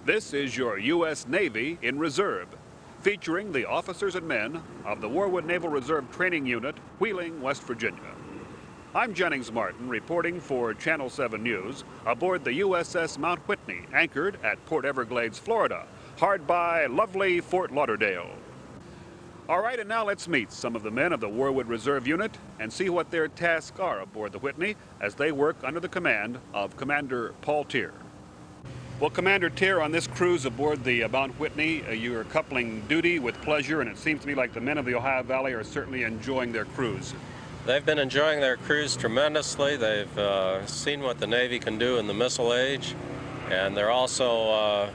This is your U.S. Navy in reserve, featuring the officers and men of the Warwood Naval Reserve Training Unit, Wheeling, West Virginia. I'm Jennings Martin, reporting for Channel 7 News aboard the USS Mount Whitney, anchored at Port Everglades, Florida, hard by lovely Fort Lauderdale. All right, and now let's meet some of the men of the Warwood Reserve Unit and see what their tasks are aboard the Whitney as they work under the command of Commander Paul Tier. Well, Commander Tier, on this cruise aboard the Mount Whitney, you are coupling duty with pleasure, and it seems to me like the men of the Ohio Valley are certainly enjoying their cruise. They've been enjoying their cruise tremendously. They've seen what the Navy can do in the missile age, and they're also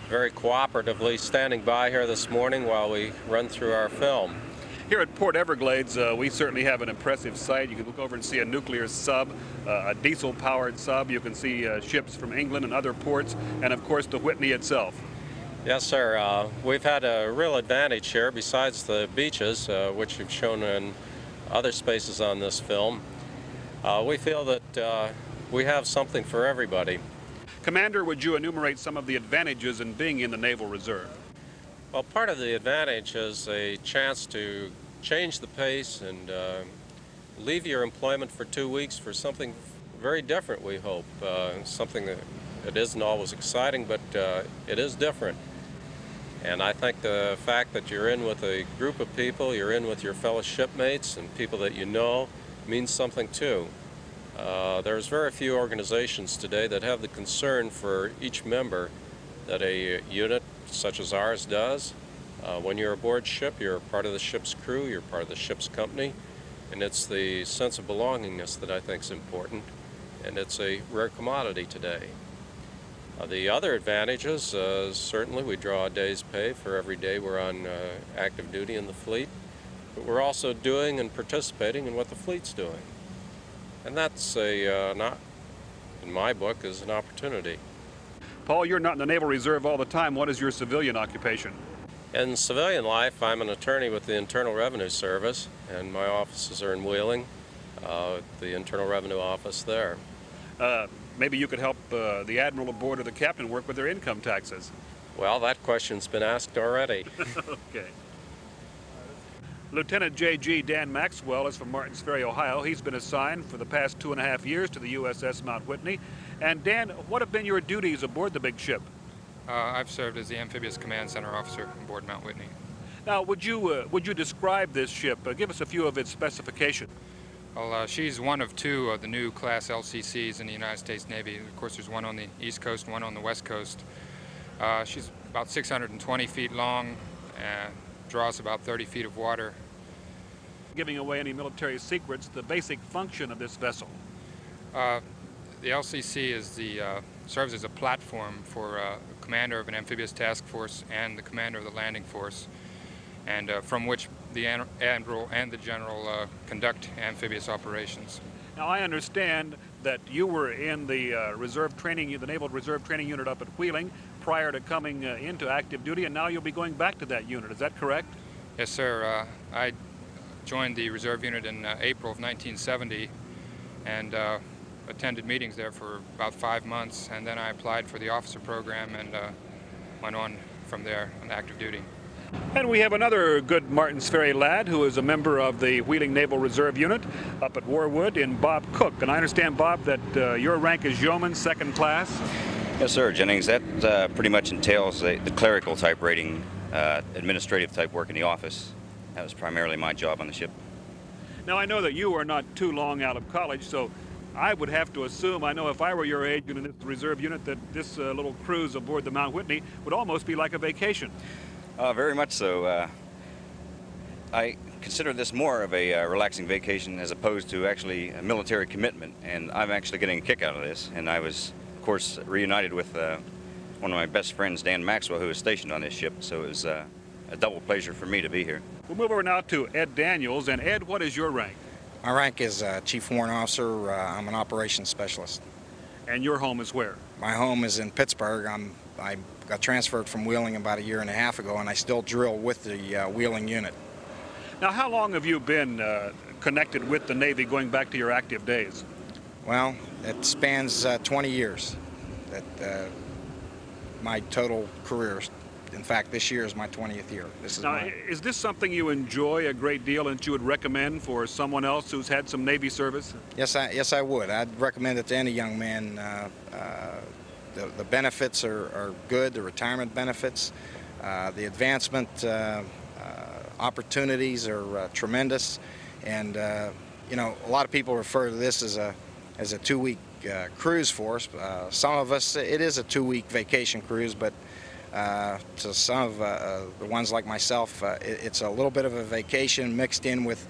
very cooperatively standing by here this morning while we run through our film. Here at Port Everglades, we certainly have an impressive sight. You can look over and see a nuclear sub, a diesel-powered sub. You can see ships from England and other ports, and of course the Whitney itself. Yes, sir. We've had a real advantage here besides the beaches, which you've shown in other spaces on this film. We feel that we have something for everybody. Commander, would you enumerate some of the advantages in being in the Naval Reserve? Well, part of the advantage is a chance to change the pace and leave your employment for 2 weeks for something very different, we hope. Something that it isn't always exciting, but it is different. And I think the fact that you're in with a group of people, you're in with your fellow shipmates and people that you know, means something too. There's very few organizations today that have the concern for each member that a unit such as ours does. When you're aboard ship, you're part of the ship's crew, you're part of the ship's company, and it's the sense of belongingness that I think is important, and it's a rare commodity today. The other advantages, certainly we draw a day's pay for every day we're on active duty in the fleet, but we're also doing and participating in what the fleet's doing. And that's not, in my book, is an opportunity. Paul, you're not in the Naval Reserve all the time. What is your civilian occupation? In civilian life, I'm an attorney with the Internal Revenue Service, and my offices are in Wheeling, the Internal Revenue Office there. Maybe you could help the admiral aboard or the captain work with their income taxes. Well, that question's been asked already. Okay. Lieutenant J.G. Dan Maxwell is from Martins Ferry, Ohio. He's been assigned for the past 2.5 years to the USS Mount Whitney. And Dan, what have been your duties aboard the big ship? I've served as the Amphibious Command Center Officer aboard Mount Whitney. Now, would you describe this ship? Give us a few of its specifications. Well, she's one of two of the new class LCCs in the United States Navy. Of course, there's one on the East Coast, one on the West Coast. She's about 620 feet long and draws about 30 feet of water. Giving away any military secrets, the basic function of this vessel? The LCC is serves as a platform for the commander of an amphibious task force and the commander of the landing force, and from which the admiral and the general conduct amphibious operations. Now, I understand that you were in the the Naval Reserve Training Unit up at Wheeling prior to coming into active duty, and now you'll be going back to that unit. Is that correct? Yes, sir. I joined the Reserve Unit in April of 1970 and attended meetings there for about 5 months, and then I applied for the officer program and went on from there on active duty. And we have another good Martins Ferry lad who is a member of the Wheeling Naval Reserve Unit up at Warwood in Bob Cook. And I understand, Bob, that your rank is yeoman, second class? Yes, sir, Jennings. That pretty much entails the clerical type rating, administrative type work in the office. That was primarily my job on the ship. Now, I know that you are not too long out of college, so I would have to assume, I know if I were your age and in this reserve unit, that this little cruise aboard the Mount Whitney would almost be like a vacation. Very much so. I consider this more of a relaxing vacation as opposed to actually a military commitment, and I'm actually getting a kick out of this. And I was, of course, reunited with one of my best friends, Dan Maxwell, who was stationed on this ship, so it was a double pleasure for me to be here. We'll move over now to Ed Daniels. And Ed, what is your rank? My rank is Chief Warrant Officer. I'm an operations specialist. And your home is where? My home is in Pittsburgh. I got transferred from Wheeling about 1.5 years ago, and I still drill with the Wheeling unit. Now, how long have you been connected with the Navy going back to your active days? Well, it spans 20 years. my total career. In fact, this year is my 20th year. Is this something you enjoy a great deal and that you would recommend for someone else who's had some Navy service? Yes, I would. I'd recommend it to any young man. The benefits are good, the retirement benefits. The advancement opportunities are tremendous. And, you know, a lot of people refer to this as a 2-week cruise for us. Some of us, it is a 2-week vacation cruise, but to some of the ones like myself, it's a little bit of a vacation mixed in with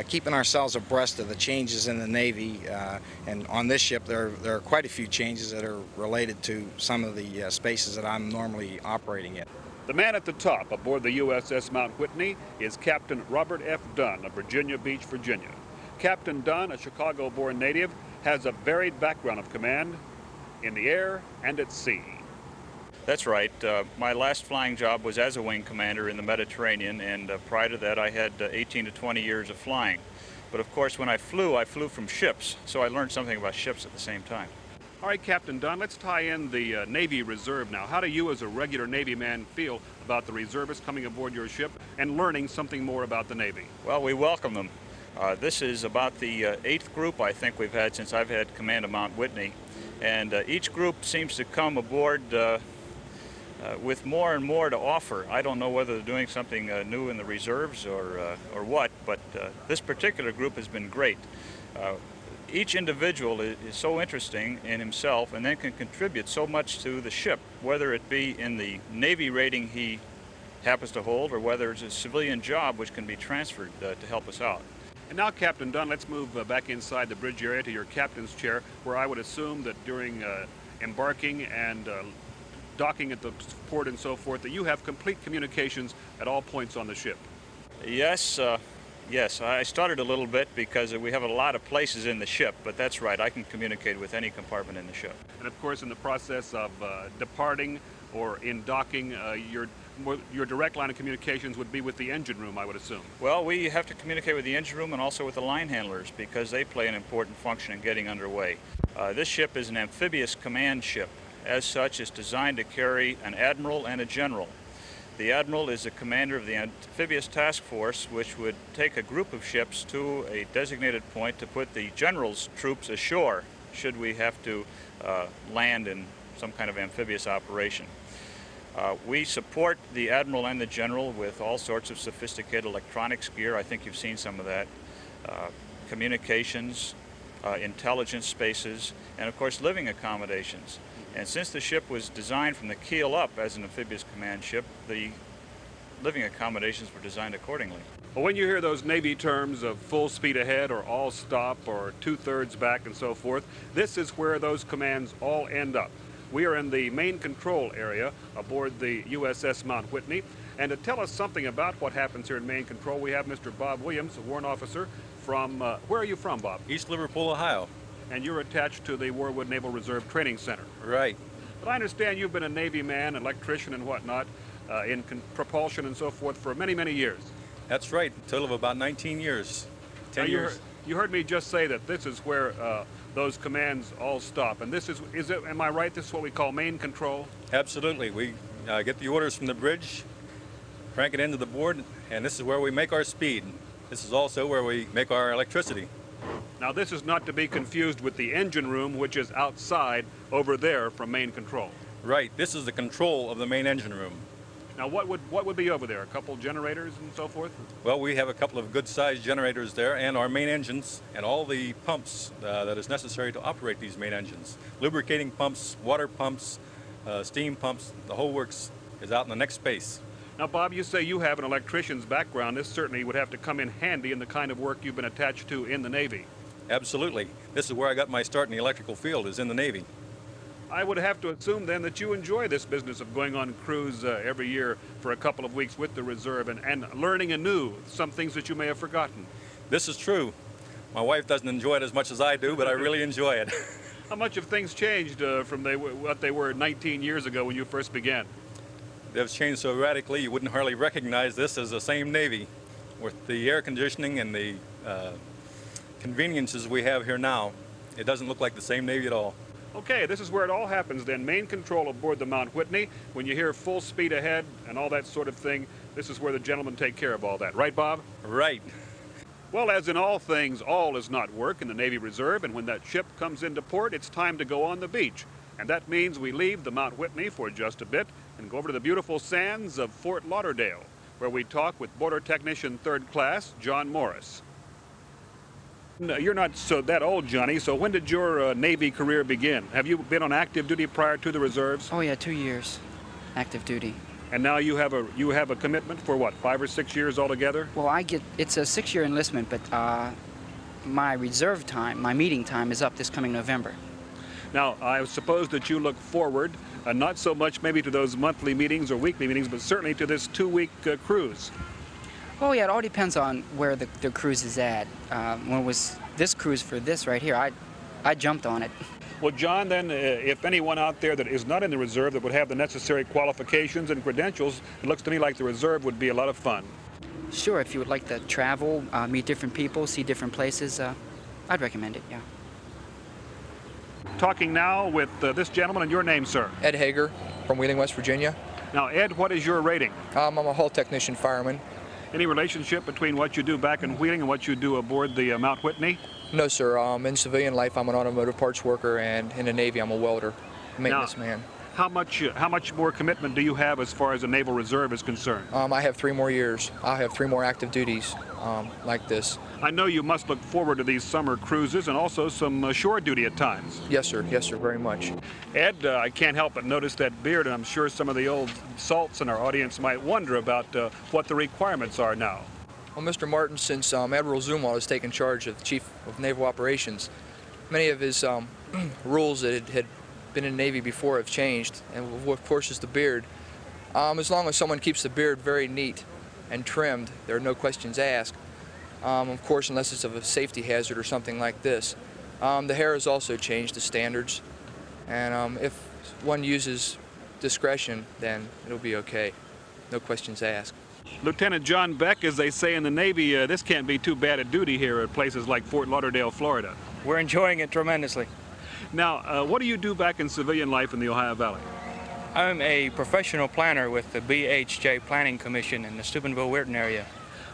keeping ourselves abreast of the changes in the Navy. And on this ship, there are quite a few changes that are related to some of the spaces that I'm normally operating in. The man at the top aboard the USS Mount Whitney is Captain Robert F. Dunn of Virginia Beach, Virginia. Captain Dunn, a Chicago-born native, has a varied background of command in the air and at sea. That's right. My last flying job was as a wing commander in the Mediterranean, and prior to that I had 18 to 20 years of flying. But of course when I flew from ships, so I learned something about ships at the same time. All right, Captain Dunn, let's tie in the Navy Reserve now. How do you as a regular Navy man feel about the reservists coming aboard your ship and learning something more about the Navy? Well, we welcome them. This is about the 8th group I think we've had since I've had command of Mount Whitney, and each group seems to come aboard with more and more to offer. I don't know whether they're doing something new in the reserves or what, but this particular group has been great. Each individual is so interesting in himself and then can contribute so much to the ship, whether it be in the Navy rating he happens to hold or whether it's a civilian job which can be transferred to help us out. And now, Captain Dunn, let's move back inside the bridge area to your captain's chair, where I would assume that during embarking and docking at the port and so forth, that you have complete communications at all points on the ship. Yes, yes, I started a little bit because we have a lot of places in the ship, but that's right, I can communicate with any compartment in the ship. And of course, in the process of departing or in docking, your direct line of communications would be with the engine room, I would assume. Well, we have to communicate with the engine room and also with the line handlers because they play an important function in getting underway. This ship is an amphibious command ship. As such, it's designed to carry an admiral and a general. The admiral is the commander of the amphibious task force, which would take a group of ships to a designated point to put the general's troops ashore should we have to land in some kind of amphibious operation. We support the admiral and the general with all sorts of sophisticated electronics gear. I think you've seen some of that. Communications, intelligence spaces, and of course living accommodations. And since the ship was designed from the keel up as an amphibious command ship, the living accommodations were designed accordingly. Well, when you hear those Navy terms of full speed ahead or all stop or 2/3 back and so forth, this is where those commands all end up. We are in the main control area aboard the USS Mount Whitney, and to tell us something about what happens here in main control, we have Mr. Bob Williams, a warrant officer from, where are you from, Bob? East Liverpool, Ohio. And you're attached to the Warwood Naval Reserve Training Center. Right. But I understand you've been a Navy man, electrician and whatnot, in propulsion and so forth for many, many years. That's right, a total of about 19 years. 10 years. You heard me just say that this is where those commands all stop. And this is it, am I right, this is what we call main control? Absolutely. We get the orders from the bridge, crank it into the board, and this is where we make our speed. This is also where we make our electricity. Now this is not to be confused with the engine room, which is outside over there from main control. Right, this is the control of the main engine room. Now what would be over there? A couple generators and so forth? Well, we have a couple of good-sized generators there and our main engines and all the pumps that is necessary to operate these main engines. Lubricating pumps, water pumps, steam pumps, the whole works is out in the next space. Now, Bob, you say you have an electrician's background. This certainly would have to come in handy in the kind of work you've been attached to in the Navy. Absolutely. This is where I got my start in the electrical field, is in the Navy. I would have to assume then that you enjoy this business of going on cruise every year for a couple of weeks with the reserve and learning anew some things that you may have forgotten. This is true. My wife doesn't enjoy it as much as I do, but I really enjoy it. How much have things changed from what they were 19 years ago when you first began? They've changed so radically you wouldn't hardly recognize this as the same Navy. With the air conditioning and the conveniences we have here now, it doesn't look like the same Navy at all. Okay, this is where it all happens then. Main control aboard the Mount Whitney. When you hear full speed ahead and all that sort of thing, this is where the gentlemen take care of all that. Right, Bob? Right. Well, as in all things, all is not work in the Navy Reserve, and when that ship comes into port, it's time to go on the beach. And that means we leave the Mount Whitney for just a bit and go over to the beautiful sands of Fort Lauderdale, where we talk with Border Technician 3rd Class, John Morris. You're not that old, Johnny, so when did your Navy career begin? Have you been on active duty prior to the reserves? Oh yeah, 2 years, active duty. And now you have a commitment for what, 5 or 6 years altogether? Well, it's a 6-year enlistment, but my reserve time, my meeting time is up this coming November. Now, I suppose that you look forward, not so much maybe to those monthly meetings or weekly meetings, but certainly to this 2-week cruise. Oh yeah, it all depends on where the cruise is at. When it was this cruise for this right here, I jumped on it. Well, John, then, if anyone out there that is not in the reserve that would have the necessary qualifications and credentials, it looks to me like the reserve would be a lot of fun. Sure, if you would like to travel, meet different people, see different places, I'd recommend it, yeah. Talking now with this gentleman, and your name, sir? Ed Hager from Wheeling, West Virginia. Now, Ed, what is your rating? I'm a hull technician fireman. Any relationship between what you do back in Wheeling and what you do aboard the Mount Whitney? No, sir. In civilian life, I'm an automotive parts worker, and in the Navy, I'm a welder, maintenance man. How much more commitment do you have as far as the Naval Reserve is concerned? I have 3 more years. I'll have 3 more active duties like this. I know you must look forward to these summer cruises and also some shore duty at times. Yes, sir. Yes, sir. Very much. Ed, I can't help but notice that beard, and I'm sure some of the old salts in our audience might wonder about what the requirements are now. Well, Mr. Martin, since Admiral Zumwalt has taken charge of the Chief of Naval Operations, many of his rules that had been in the Navy before have changed, and of course is the beard. As long as someone keeps the beard very neat and trimmed, there are no questions asked. Of course, unless it's of a safety hazard or something like this. The hair has also changed the standards, and if one uses discretion, then it'll be okay. No questions asked. Lieutenant John Beck, as they say in the Navy, this can't be too bad a duty here at places like Fort Lauderdale, Florida. We're enjoying it tremendously. Now, what do you do back in civilian life in the Ohio Valley? I'm a professional planner with the BHJ Planning Commission in the Steubenville-Weirton area.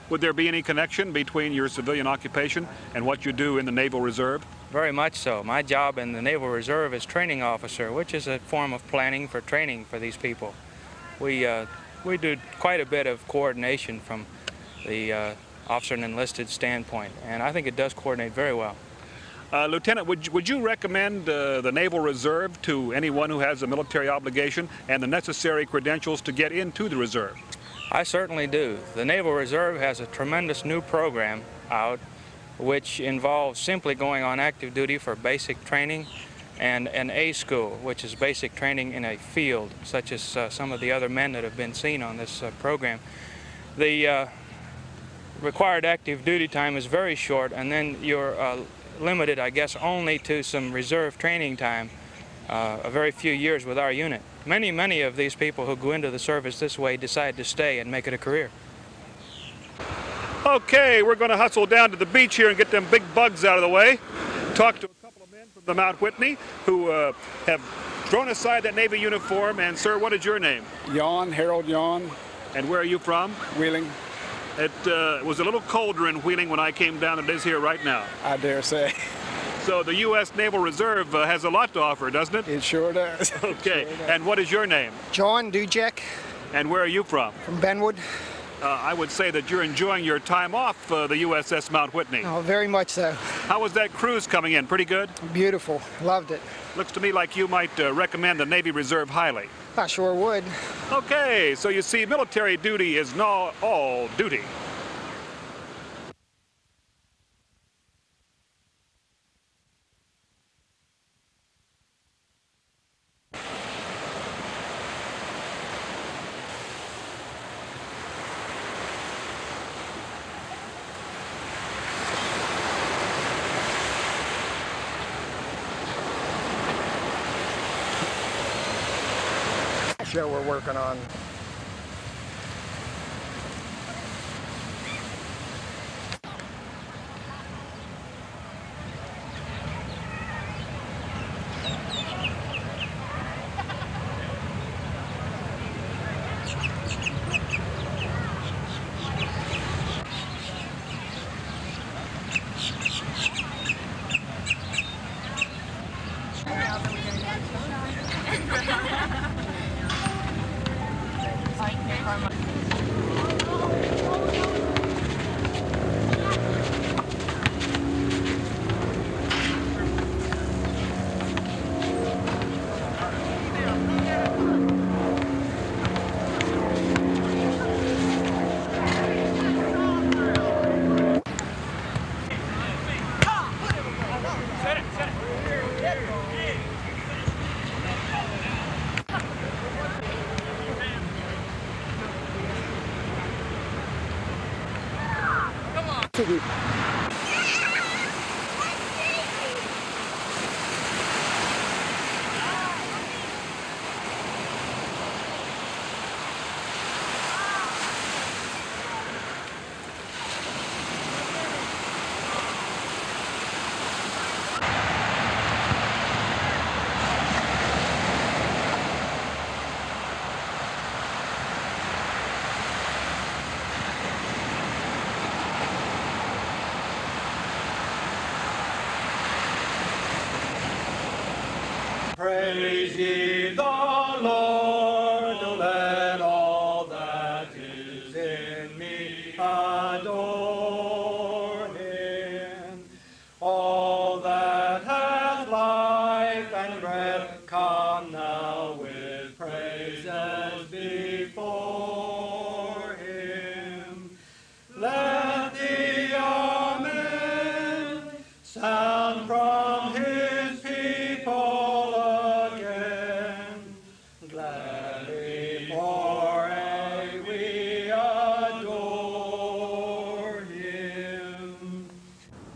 Would there be any connection between your civilian occupation and what you do in the Naval Reserve? Very much so. My job in the Naval Reserve is training officer, which is a form of planning for training for these people. We do quite a bit of coordination from the officer and enlisted standpoint, and I think it does coordinate very well. Lieutenant, would you recommend the Naval Reserve to anyone who has a military obligation and the necessary credentials to get into the Reserve? I certainly do. The Naval Reserve has a tremendous new program out which involves simply going on active duty for basic training and an A school, which is basic training in a field, such as some of the other men that have been seen on this program. The required active duty time is very short, and then you're limited, I guess, only to some reserve training time, a very few years with our unit. Many of these people who go into the service this way decide to stay and make it a career. Okay, we're going to hustle down to the beach here and get them big bugs out of the way. Talk to a couple of men from the Mount Whitney who have thrown aside that Navy uniform. And sir, what is your name? Yawn, Harold Yawn. And where are you from? Wheeling. It was a little colder in Wheeling when I came down than it is here right now. I dare say. So the U.S. Naval Reserve has a lot to offer, doesn't it? It sure does. Okay, Sure does. And what is your name? John Dujek. And where are you from? From Benwood. I would say that you're enjoying your time off the USS Mount Whitney. Oh, very much so. How was that cruise coming in? Pretty good? Beautiful. Loved it. Looks to me like you might recommend the Navy Reserve highly. I sure would. Okay, so you see, military duty is not all duty. Show we're working on. Praise ye the Lord, let all that is in me adore him. All that hath life and breath, come now with praises before him. Let the Amen sound from his people again. Gladly for aye we adore him.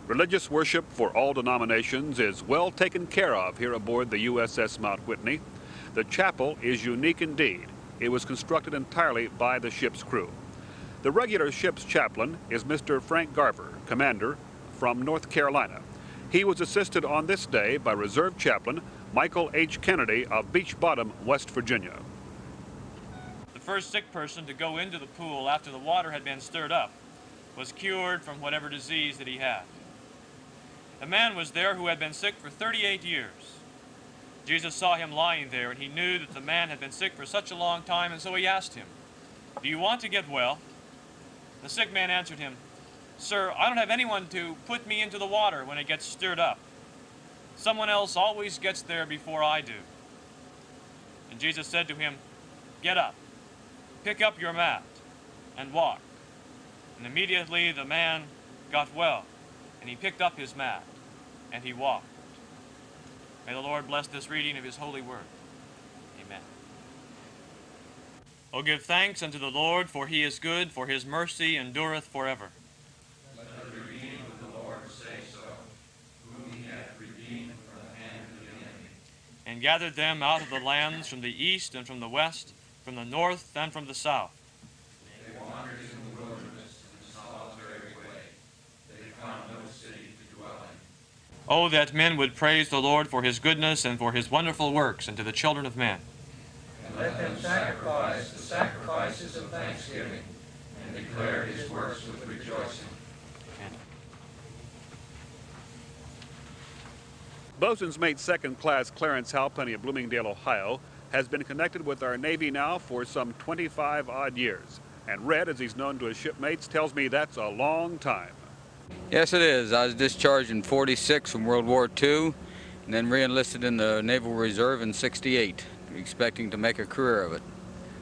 Religious worship for all denominations is well taken care of here aboard the USS Mount Whitney. The chapel is unique indeed. It was constructed entirely by the ship's crew. The regular ship's chaplain is Mr. Frank Garver, commander from North Carolina. He was assisted on this day by Reserve Chaplain Michael H. Kennedy of Beach Bottom, West Virginia. The first sick person to go into the pool after the water had been stirred up was cured from whatever disease that he had. A man was there who had been sick for 38 years. Jesus saw him lying there, and he knew that the man had been sick for such a long time, and so he asked him, "Do you want to get well?" The sick man answered him, "Sir, I don't have anyone to put me into the water when it gets stirred up. Someone else always gets there before I do." And Jesus said to him, "Get up, pick up your mat, and walk." And immediately the man got well, and he picked up his mat, and he walked. May the Lord bless this reading of his holy word. Amen. O give thanks unto the Lord, for he is good, for his mercy endureth forever. Let the redeemed of the Lord say so, whom he hath redeemed from the hand of the enemy. And gathered them out of the lands from the east and from the west, from the north and from the south. They wandered in the wilderness in a solitary way. They found no city to dwell in. Oh, that men would praise the Lord for his goodness and for his wonderful works unto the children of men. And let them sacrifice the sacrifices of thanksgiving, and declare his works with rejoicing. Boatswain's Mate Second Class Clarence Halpenny of Bloomingdale, Ohio, has been connected with our Navy now for some 25 odd years. And Red, as he's known to his shipmates, tells me that's a long time. Yes, it is. I was discharged in '46 from World War II, and then re-enlisted in the Naval Reserve in '68, expecting to make a career of it.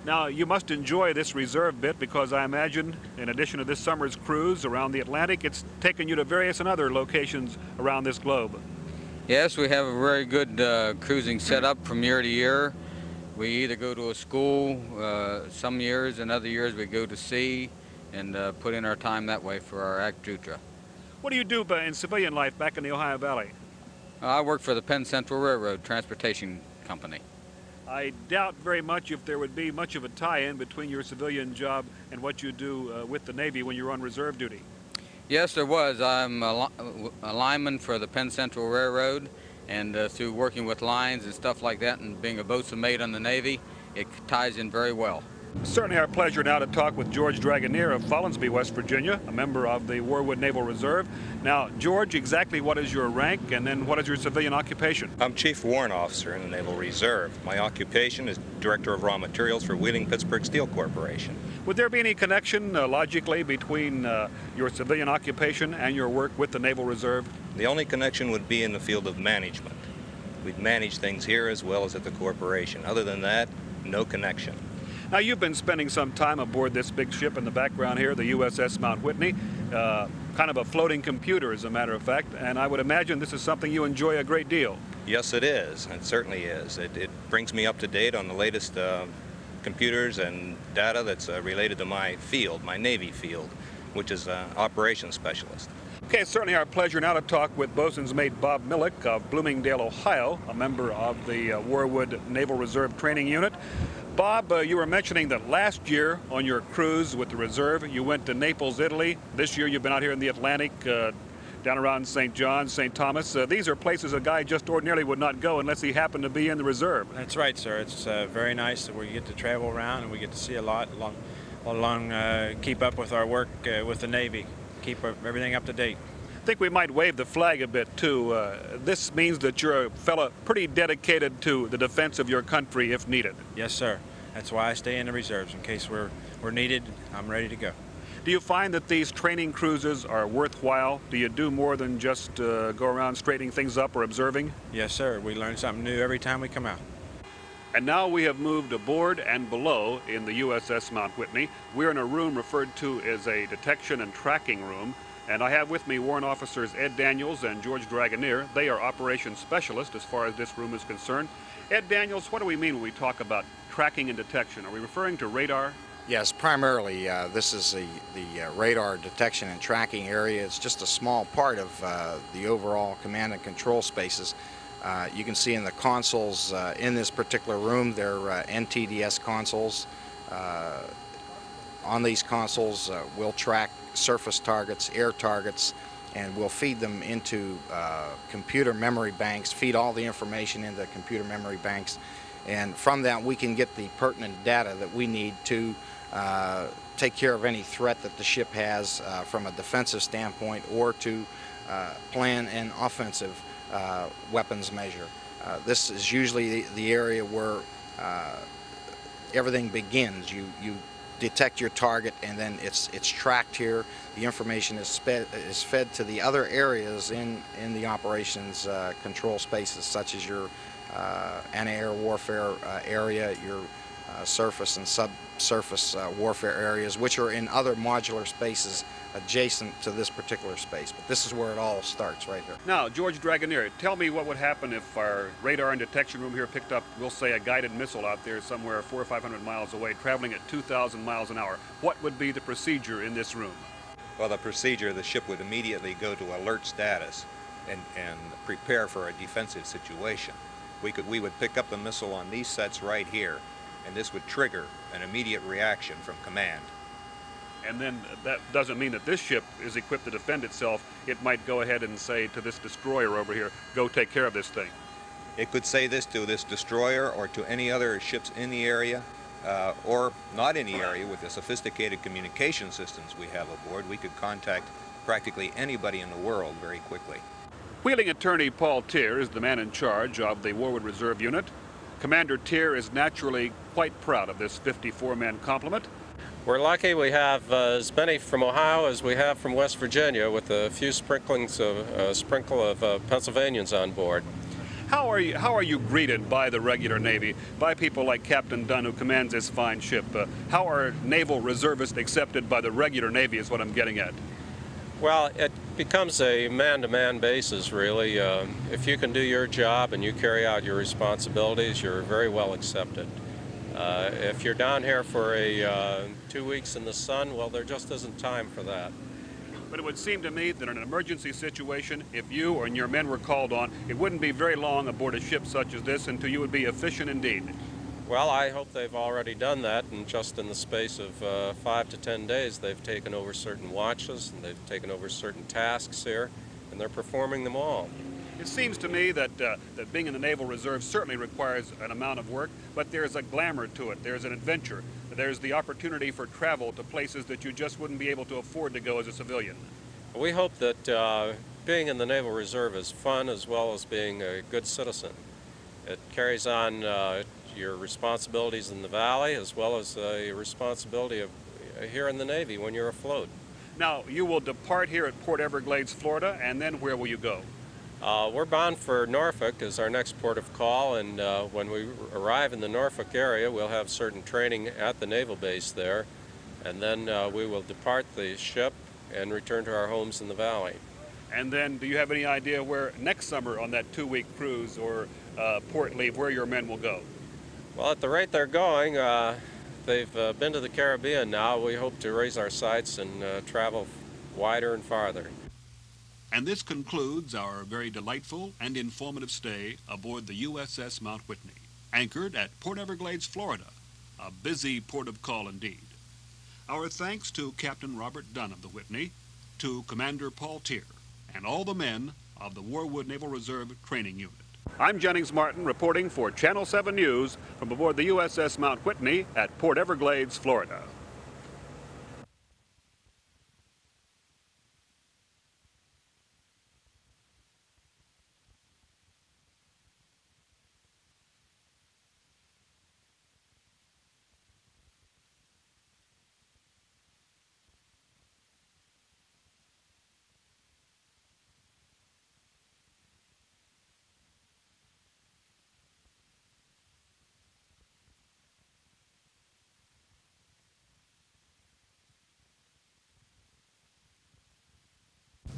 Now, you must enjoy this reserve bit, because I imagine, in addition to this summer's cruise around the Atlantic, it's taken you to various and other locations around this globe. Yes, we have a very good cruising setup from year to year. We either go to a school some years, and other years we go to sea and put in our time that way for our Actutra. What do you do in civilian life back in the Ohio Valley? I work for the Penn Central Railroad Transportation Company. I doubt very much if there would be much of a tie-in between your civilian job and what you do with the Navy when you're on reserve duty. Yes, there was. I'm a lineman for the Penn Central Railroad, and through working with lines and stuff like that and being a boatswain mate on the Navy, it ties in very well. Certainly our pleasure now to talk with George Dragoneer of Follinsby, West Virginia, a member of the Warwood Naval Reserve. Now, George, exactly what is your rank, and then what is your civilian occupation? I'm Chief Warrant Officer in the Naval Reserve. My occupation is Director of Raw Materials for Wheeling Pittsburgh Steel Corporation. Would there be any connection logically between your civilian occupation and your work with the Naval Reserve? The only connection would be in the field of management. We'd manage things here as well as at the corporation. Other than that, no connection. Now, you've been spending some time aboard this big ship in the background here, the USS Mount Whitney, kind of a floating computer, as a matter of fact, and I would imagine this is something you enjoy a great deal. Yes, it is. It certainly is. It brings me up to date on the latest computers and data that's related to my field, my Navy field, which is operations specialist. Okay, it's certainly our pleasure now to talk with Boatswain's Mate Bob Millick of Bloomingdale, Ohio, a member of the Warwood Naval Reserve Training Unit. Bob, you were mentioning that last year on your cruise with the Reserve, you went to Naples, Italy. This year you've been out here in the Atlantic, down around St. John, St. Thomas. These are places a guy just ordinarily would not go unless he happened to be in the Reserve. That's right, sir. It's very nice that we get to travel around and we get to see a lot keep up with our work with the Navy, keep everything up to date. I think we might wave the flag a bit too. This means that you're a fella pretty dedicated to the defense of your country if needed. Yes, sir. That's why I stay in the reserves. In case we're needed, I'm ready to go. Do you find that these training cruises are worthwhile? Do you do more than just go around straightening things up or observing? Yes, sir. We learn something new every time we come out. And now we have moved aboard and below in the USS Mount Whitney. We're in a room referred to as a detection and tracking room. And I have with me Warrant Officers Ed Daniels and George Dragoneer. They are operations specialists as far as this room is concerned. Ed Daniels, what do we mean when we talk about tracking and detection? Are we referring to radar? Yes, primarily this is the radar detection and tracking area. It's just a small part of the overall command and control spaces. You can see in the consoles in this particular room, they're NTDS consoles. On these consoles, we'll track surface targets, air targets, and we'll feed them into computer memory banks, feed all the information into computer memory banks, and from that we can get the pertinent data that we need to take care of any threat that the ship has from a defensive standpoint or to plan an offensive weapons measure. This is usually the area where everything begins. You detect your target and then it's tracked here. The information is fed to the other areas in the operations control spaces, such as your anti-air warfare area, your surface and subsurface warfare areas, which are in other modular spaces adjacent to this particular space. But this is where it all starts right here. Now, George Dragoneer, tell me what would happen if our radar and detection room here picked up, we'll say, a guided missile out there somewhere 400 or 500 miles away, traveling at 2,000 miles an hour. What would be the procedure in this room? Well, the procedure, the ship would immediately go to alert status and prepare for a defensive situation. We would pick up the missile on these sets right here, and this would trigger an immediate reaction from command. And then that doesn't mean that this ship is equipped to defend itself. It might go ahead and say to this destroyer over here, go take care of this thing. It could say this to this destroyer or to any other ships in the area or not in the area. With the sophisticated communication systems we have aboard, we could contact practically anybody in the world very quickly. Wheeling Attorney Paul Tier is the man in charge of the Warwood Reserve Unit. Commander Tier is naturally quite proud of this 54-man complement. We're lucky we have as many from Ohio as we have from West Virginia, with a few sprinkle of Pennsylvanians on board. How are you greeted by the regular Navy, by people like Captain Dunn, who commands this fine ship? How are naval reservists accepted by the regular Navy is what I'm getting at. Well, it becomes a man-to-man basis, really. If you can do your job and you carry out your responsibilities, you're very well accepted. If you're down here for 2 weeks in the sun, well, there just isn't time for that. But it would seem to me that in an emergency situation, if you and your men were called on, it wouldn't be very long aboard a ship such as this until you would be efficient indeed. Well, I hope they've already done that, and just in the space of 5 to 10 days, they've taken over certain watches, and they've taken over certain tasks here, and they're performing them all. It seems to me that being in the Naval Reserve certainly requires an amount of work, but there's a glamour to it. There's an adventure. There's the opportunity for travel to places that you just wouldn't be able to afford to go as a civilian. We hope that being in the Naval Reserve is fun as well as being a good citizen. It carries on your responsibilities in the Valley as well as your responsibility of here in the Navy when you're afloat. Now, you will depart here at Port Everglades, Florida, and then where will you go? We're bound for Norfolk as our next port of call, and when we arrive in the Norfolk area, we'll have certain training at the naval base there, and then we will depart the ship and return to our homes in the valley. And then, do you have any idea where next summer on that 2-week cruise or port leave, where your men will go? Well, at the rate they're going, they've been to the Caribbean now. We hope to raise our sights and travel wider and farther. And this concludes our very delightful and informative stay aboard the USS Mount Whitney, anchored at Port Everglades, Florida, a busy port of call indeed. Our thanks to Captain Robert Dunn of the Whitney, to Commander Paul Tier, and all the men of the Warwood Naval Reserve Training Unit. I'm Jennings Martin reporting for Channel 7 News from aboard the USS Mount Whitney at Port Everglades, Florida.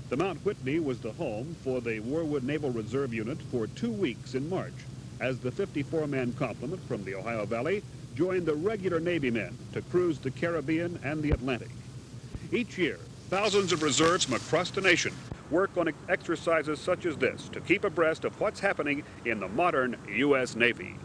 The Mount Whitney was the home for the Warwood Naval Reserve Unit for 2 weeks in March, as the 54-man complement from the Ohio Valley joined the regular Navy men to cruise the Caribbean and the Atlantic. Each year, thousands of reserves from across the nation work on exercises such as this to keep abreast of what's happening in the modern U.S. Navy.